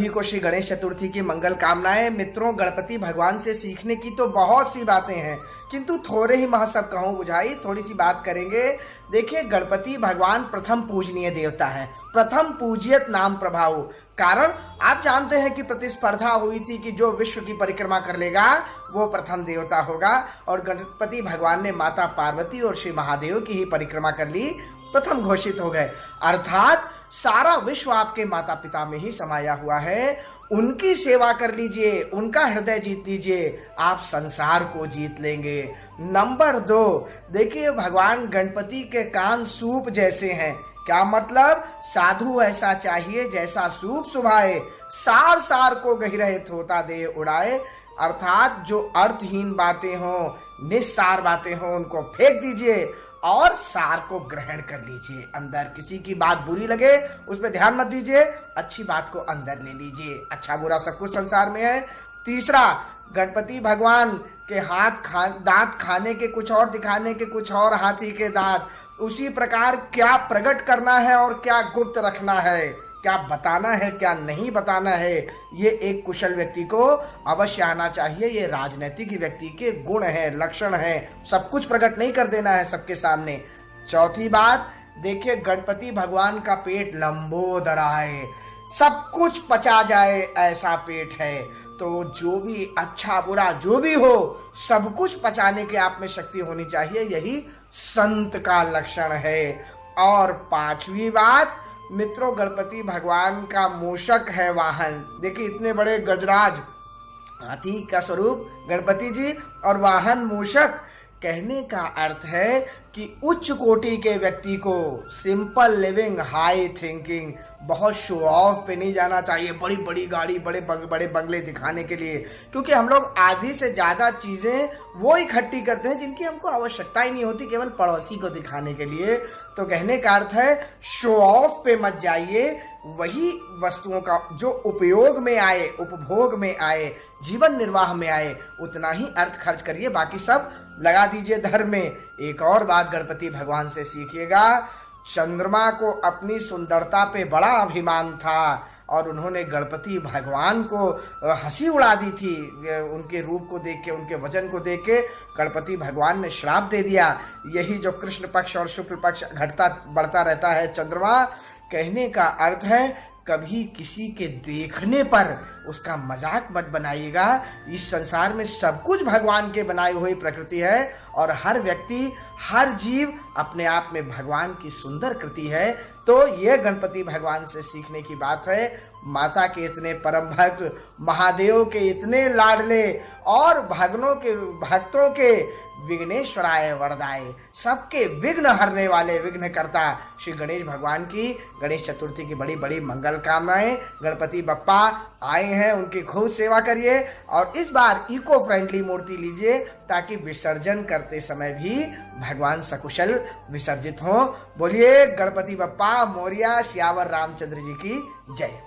सभी को श्री गणेश चतुर्थी की मंगल कामनाएं। मित्रों, गणपति भगवान से सीखने की तो बहुत सी बातें हैं, किंतु थोड़े ही महत्व कहूं बुझाई, थोड़ी सी बात करेंगे। देखिए, गणपति भगवान प्रथम पूजनीय देवता है, प्रथम पूजियत नाम प्रभाव। कारण आप जानते हैं कि प्रतिस्पर्धा हुई थी कि जो विश्व की परिक्रमा कर लेगा वो प्रथम देवता होगा, और गणपति भगवान ने माता पार्वती और श्री महादेव की ही परिक्रमा कर ली, प्रथम घोषित हो गए। अर्थात सारा विश्व आपके माता पिता में ही समाया हुआ है। उनकी सेवा कर लीजिए, उनका हृदय जीत लीजिए, आप संसार को जीत लेंगे। नंबर 2, देखिए, भगवान गणपति के कान सूप जैसे हैं। क्या मतलब? साधु ऐसा चाहिए जैसा सूप सुभाए, सार सार को गहिरहे थोता दे उड़ाए। अर्थात जो अर्थहीन बातें हों, निस्सार बातें हों, उनको फेंक दीजिए और सार को ग्रहण कर लीजिए। अंदर किसी की बात बुरी लगे उस पर ध्यान मत दीजिए, अच्छी बात को अंदर ले लीजिए। अच्छा बुरा सब कुछ संसार में है। तीसरा, गणपति भगवान के दांत खाने के कुछ और, दिखाने के कुछ और, हाथी के दांत। उसी प्रकार क्या प्रकट करना है और क्या गुप्त रखना है, क्या बताना है क्या नहीं बताना है, ये एक कुशल व्यक्ति को अवश्य आना चाहिए। ये राजनीतिक व्यक्ति के गुण है, लक्षण है। सब कुछ प्रकट नहीं कर देना है सबके सामने। चौथी बात, देखिए, गणपति भगवान का पेट लंबोदरा है, सब कुछ पचा जाए ऐसा पेट है। तो जो भी अच्छा बुरा जो भी हो, सब कुछ पचाने के आप में शक्ति होनी चाहिए, यही संत का लक्षण है। और पांचवी बात, मित्रों, गणपति भगवान का मूषक है वाहन। देखिए, इतने बड़े गजराज हाथी का स्वरूप गणपति जी और वाहन मूषक। कहने का अर्थ है कि उच्च कोटि के व्यक्ति को सिंपल लिविंग, हाई थिंकिंग, बहुत शो ऑफ पे नहीं जाना चाहिए, बड़ी बड़ी गाड़ी, बड़े बड़े बंगले दिखाने के लिए। क्योंकि हम लोग आधी से ज़्यादा चीज़ें वो इकट्ठी करते हैं जिनकी हमको आवश्यकता ही नहीं होती, केवल पड़ोसी को दिखाने के लिए। तो कहने का अर्थ है, शो ऑफ पे मत जाइए। वही वस्तुओं का जो उपयोग में आए, उपभोग में आए, जीवन निर्वाह में आए, उतना ही अर्थ खर्च करिए, बाकी सब लगा दीजिए धर्म में। एक और बात गणपति भगवान से सीखिएगा। चंद्रमा को अपनी सुंदरता पे बड़ा अभिमान था और उन्होंने गणपति भगवान को हंसी उड़ा दी थी। उनके रूप को देख के, उनके वजन को देख के गणपति भगवान ने श्राप दे दिया। यही जो कृष्ण पक्ष और शुक्ल पक्ष घटता बढ़ता रहता है चंद्रमा, कहने का अर्थ है, कभी किसी के देखने पर उसका मजाक मत बनाइएगा। इस संसार में सब कुछ भगवान के बनाई हुई प्रकृति है और हर व्यक्ति, हर जीव अपने आप में भगवान की सुंदर कृति है। तो ये गणपति भगवान से सीखने की बात है। माता के इतने परम भक्त, महादेव के इतने लाडले और भक्तों के विघ्नेश्वराय वरदाय, सबके विघ्न हरने वाले विघ्नकर्ता श्री गणेश भगवान की गणेश चतुर्थी की बड़ी बड़ी मंगल कामनाएं। गणपति बप्पा आए हैं, उनकी खूब सेवा करिए और इस बार इको फ्रेंडली मूर्ति लीजिए ताकि विसर्जन करते समय भी भगवान सकुशल विसर्जित हों। बोलिए गणपति बप्पा मोरिया, सियावर रामचंद्र जी की जय।